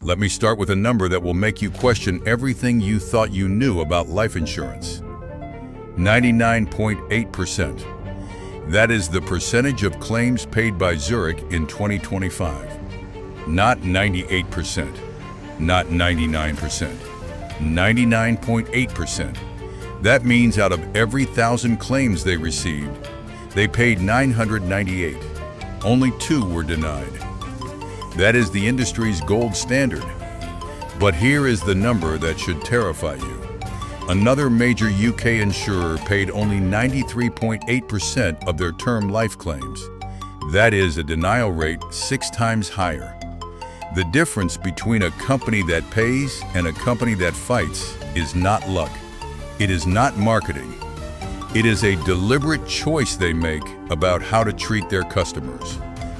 Let me start with a number that will make you question everything you thought you knew about life insurance. 99.8%. That is the percentage of claims paid by Zurich in 2025. Not 98%, not 99%, 99.8%. That means out of every 1,000 claims they received, they paid 998. Only 2 were denied. That is the industry's gold standard. But here is the number that should terrify you. Another major UK insurer paid only 93.8% of their term life claims. That is a denial rate 6 times higher. The difference between a company that pays and a company that fights is not luck. It is not marketing. It is a deliberate choice they make about how to treat their customers.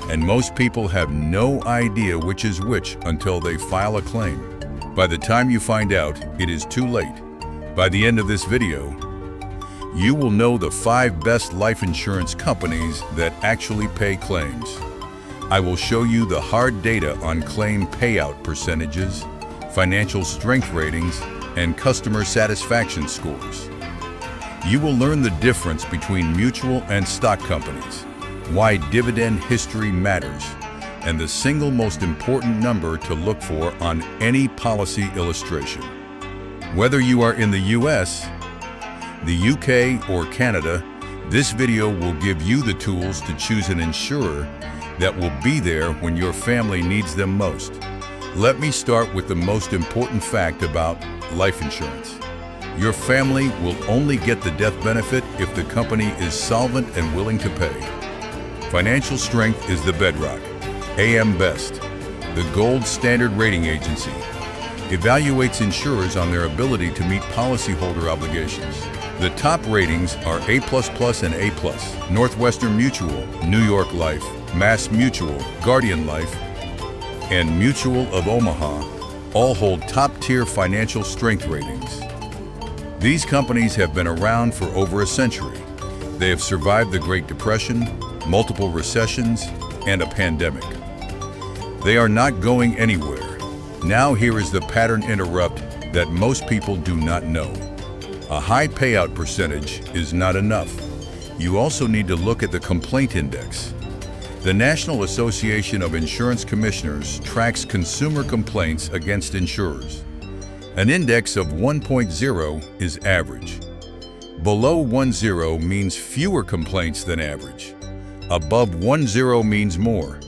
And most people have no idea which is which until they file a claim. By the time you find out, it is too late. By the end of this video, you will know the 5 best life insurance companies that actually pay claims. I will show you the hard data on claim payout percentages, financial strength ratings, and customer satisfaction scores. You will learn the difference between mutual and stock companies, why dividend history matters, and the single most important number to look for on any policy illustration. Whether you are in the US, the UK, or Canada, this video will give you the tools to choose an insurer that will be there when your family needs them most. Let me start with the most important fact about life insurance. Your family will only get the death benefit if the company is solvent and willing to pay. Financial strength is the bedrock. AM Best, the gold standard rating agency, evaluates insurers on their ability to meet policyholder obligations. The top ratings are A++ and A+. Northwestern Mutual, New York Life, Mass Mutual, Guardian Life, and Mutual of Omaha all hold top-tier financial strength ratings. These companies have been around for over a century. They have survived the Great Depression, multiple recessions, and a pandemic. They are not going anywhere. Now here is the pattern interrupt that most people do not know. A high payout percentage is not enough. You also need to look at the complaint index. The National Association of Insurance Commissioners tracks consumer complaints against insurers. An index of 1.0 is average. Below 1.0 means fewer complaints than average. Above 1.0 means more.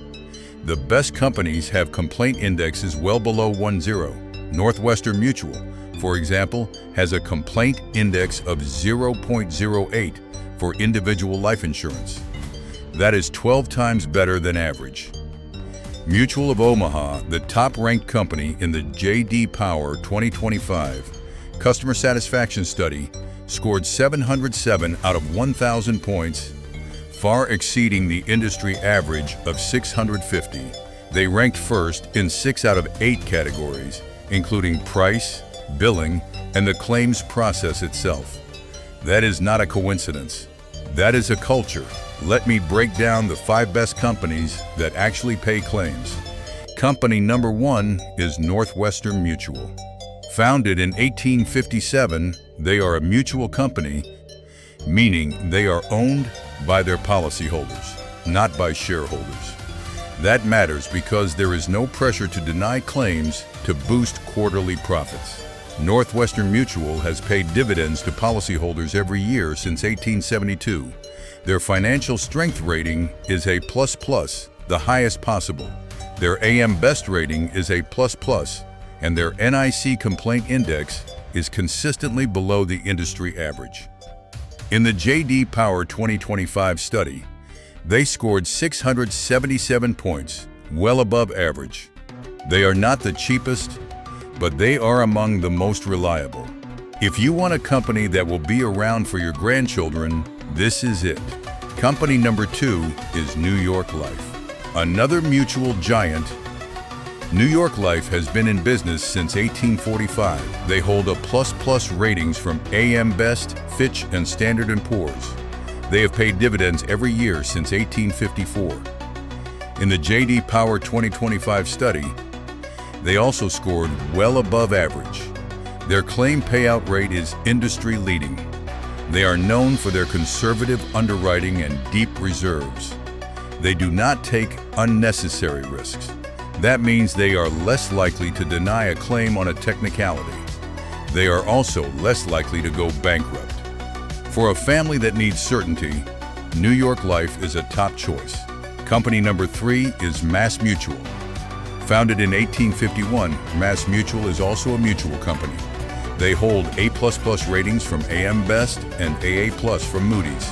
The best companies have complaint indexes well below 1.0. Northwestern Mutual, for example, has a complaint index of 0.08 for individual life insurance. That is 12 times better than average. Mutual of Omaha, the top-ranked company in the J.D. Power 2025 Customer Satisfaction Study, scored 707 out of 1,000 points, far exceeding the industry average of 650. They ranked first in 6 out of 8 categories, including price, billing, and the claims process itself. That is not a coincidence. That is a culture. Let me break down the 5 best companies that actually pay claims. Company number 1 is Northwestern Mutual. Founded in 1857, they are a mutual company, meaning they are owned by their policyholders, not by shareholders. That matters because there is no pressure to deny claims to boost quarterly profits. Northwestern Mutual has paid dividends to policyholders every year since 1872. Their financial strength rating is A++, the highest possible. Their AM Best rating is A++, and their NIC complaint index is consistently below the industry average. In the J.D. Power 2025 study, they scored 677 points, well above average. They are not the cheapest, but they are among the most reliable. If you want a company that will be around for your grandchildren, this is it. Company number 2 is New York Life. Another mutual giant, New York Life has been in business since 1845. They hold a ++ ratings from AM Best, Fitch, and Standard & Poor's. They have paid dividends every year since 1854. In the J.D. Power 2025 study, They also scored well above average. Their claim payout rate is industry-leading. They are known for their conservative underwriting and deep reserves. They do not take unnecessary risks. That means they are less likely to deny a claim on a technicality. They are also less likely to go bankrupt. For a family that needs certainty, New York Life is a top choice. Company number 3 is Mass Mutual. Founded in 1851, Mass Mutual is also a mutual company. They hold A++ ratings from AM Best and AA+ from Moody's.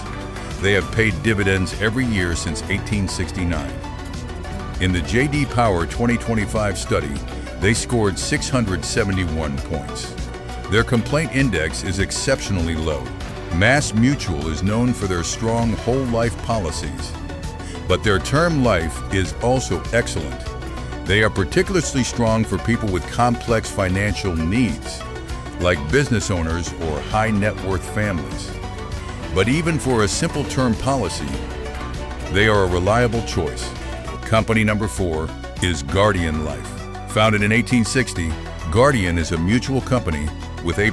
They have paid dividends every year since 1869. In the J.D. Power 2025 study, they scored 671 points. Their complaint index is exceptionally low. Mass Mutual is known for their strong whole life policies, but their term life is also excellent. They are particularly strong for people with complex financial needs, like business owners or high net worth families. But even for a simple term policy, they are a reliable choice. Company number 4 is Guardian Life. Founded in 1860, Guardian is a mutual company with A++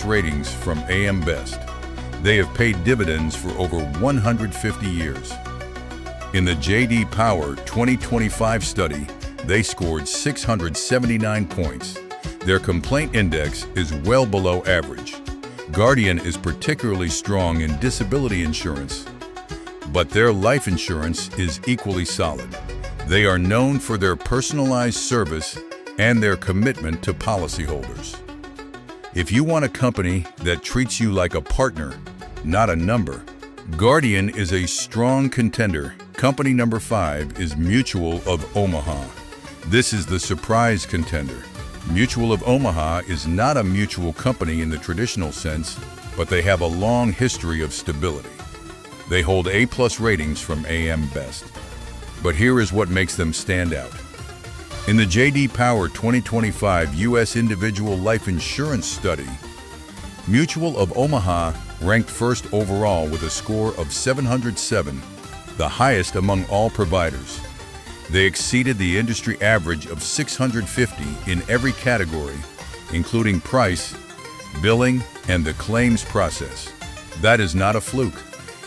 ratings from AM Best. They have paid dividends for over 150 years. In the J.D. Power 2025 study, they scored 679 points. Their complaint index is well below average. Guardian is particularly strong in disability insurance, but their life insurance is equally solid. They are known for their personalized service and their commitment to policyholders. If you want a company that treats you like a partner, not a number, Guardian is a strong contender. Company number 5 is Mutual of Omaha. This is the surprise contender. Mutual of Omaha is not a mutual company in the traditional sense, but they have a long history of stability. They hold A+ ratings from AM Best. But here is what makes them stand out. In the J.D. Power 2025 U.S. Individual Life Insurance Study, Mutual of Omaha ranked first overall with a score of 707, the highest among all providers. They exceeded the industry average of 650 in every category, including price, billing, and the claims process. That is not a fluke.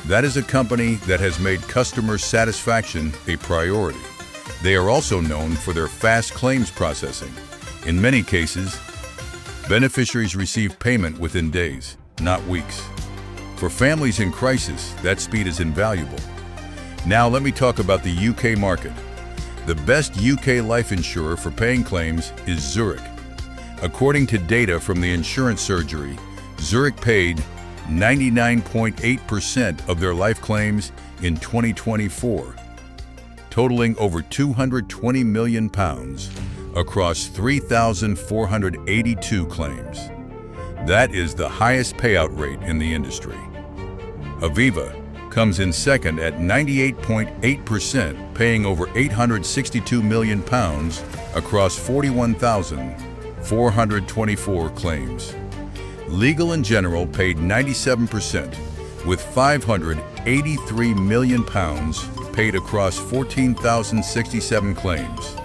That is a company that has made customer satisfaction a priority. They are also known for their fast claims processing. In many cases, beneficiaries receive payment within days, not weeks. For families in crisis, that speed is invaluable. Now let me talk about the UK market. The best UK life insurer for paying claims is Zurich. According to data from the Insurance Surgery, Zurich paid 99.8% of their life claims in 2024, totaling over £220 million across 3,482 claims. That is the highest payout rate in the industry. Aviva comes in second at 98.8%, paying over £862 million across 41,424 claims. Legal & General paid 97%, with £583 million paid across 14,067 claims.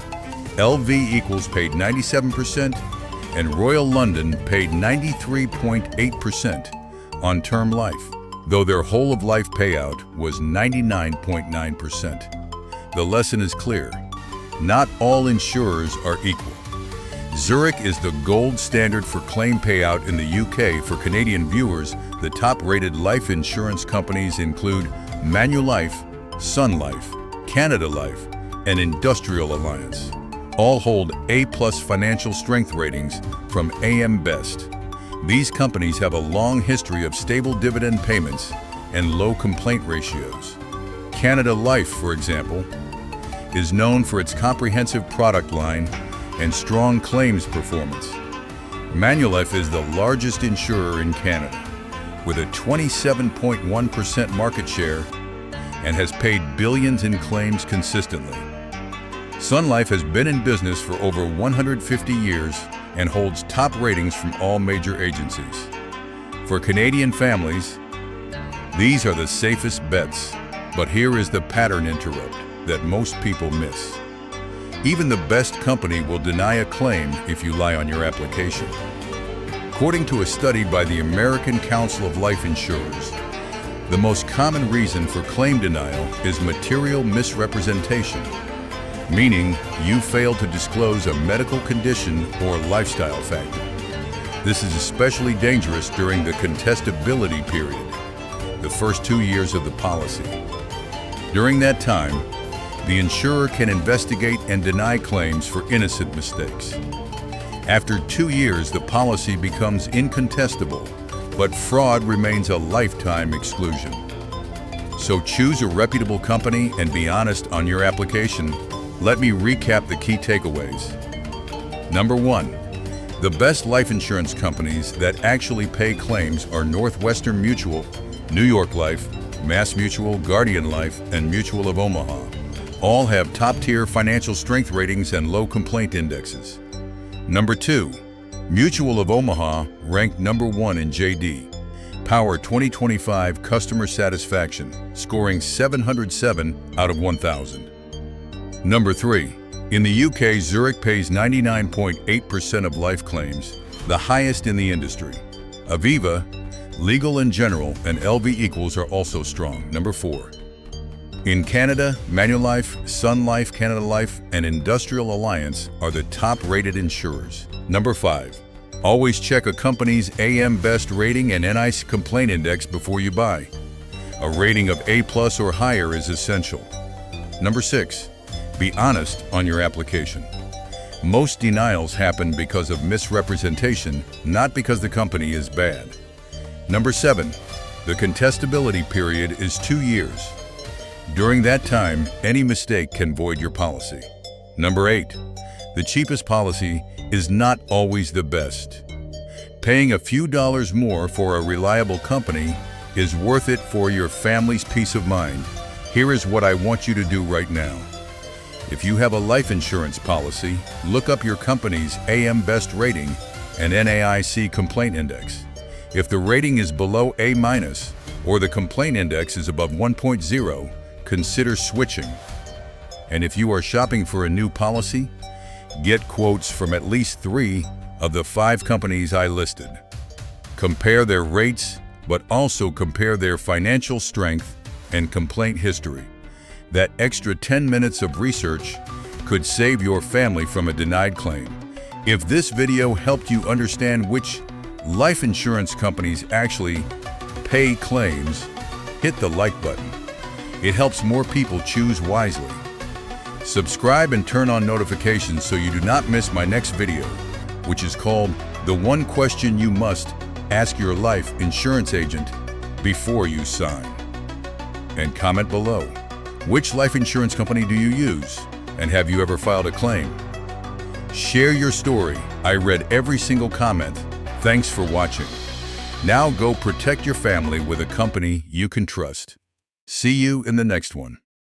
LV Equals paid 97%, and Royal London paid 93.8% on term life, though their whole-of-life payout was 99.9%. The lesson is clear. Not all insurers are equal. Zurich is the gold standard for claim payout in the UK. For Canadian viewers, the top-rated life insurance companies include Manulife, Sun Life, Canada Life, and Industrial Alliance. All hold A+ financial strength ratings from AM Best. These companies have a long history of stable dividend payments and low complaint ratios. Canada Life, for example, is known for its comprehensive product line and strong claims performance. Manulife is the largest insurer in Canada, with a 27.1% market share and has paid billions in claims consistently. Sun Life has been in business for over 150 years and holds top ratings from all major agencies. For Canadian families, these are the safest bets, but here is the pattern interrupt that most people miss. Even the best company will deny a claim if you lie on your application. According to a study by the American Council of Life Insurers, the most common reason for claim denial is material misrepresentation, meaning you failed to disclose a medical condition or lifestyle factor. This is especially dangerous during the contestability period, the first 2 years of the policy. During that time, the insurer can investigate and deny claims for innocent mistakes. After 2 years, the policy becomes incontestable, but fraud remains a lifetime exclusion. So choose a reputable company and be honest on your application. Let me recap the key takeaways. Number 1. The best life insurance companies that actually pay claims are Northwestern Mutual, New York Life, Mass Mutual, Guardian Life, and Mutual of Omaha. All have top-tier financial strength ratings and low complaint indexes. Number 2. Mutual of Omaha ranked number 1 in J.D. Power 2025 customer satisfaction, scoring 707 out of 1,000. Number 3. In the UK, Zurich pays 99.8% of life claims, the highest in the industry. Aviva, Legal & General, and LV Equals are also strong. Number 4. In Canada, Manulife, Sun Life, Canada Life, and Industrial Alliance are the top-rated insurers. Number 5. Always check a company's AM Best rating and NICE complaint index before you buy. A rating of A+ or higher is essential. Number 6. Be honest on your application. Most denials happen because of misrepresentation, not because the company is bad. Number 7. The contestability period is 2 years. During that time, any mistake can void your policy. Number 8. The cheapest policy is not always the best. Paying a few dollars more for a reliable company is worth it for your family's peace of mind. Here is what I want you to do right now. If you have a life insurance policy, look up your company's AM Best rating and NAIC complaint index. If the rating is below A- or the complaint index is above 1.0, consider switching. And if you are shopping for a new policy, get quotes from at least 3 of the 5 companies I listed. Compare their rates, but also compare their financial strength and complaint history. That extra 10 minutes of research could save your family from a denied claim. If this video helped you understand which life insurance companies actually pay claims, hit the like button. It helps more people choose wisely. Subscribe and turn on notifications so you do not miss my next video, which is called The One Question You Must Ask Your Life Insurance Agent Before You Sign. And comment below. Which life insurance company do you use? And have you ever filed a claim? Share your story. I read every single comment. Thanks for watching. Now go protect your family with a company you can trust. See you in the next one.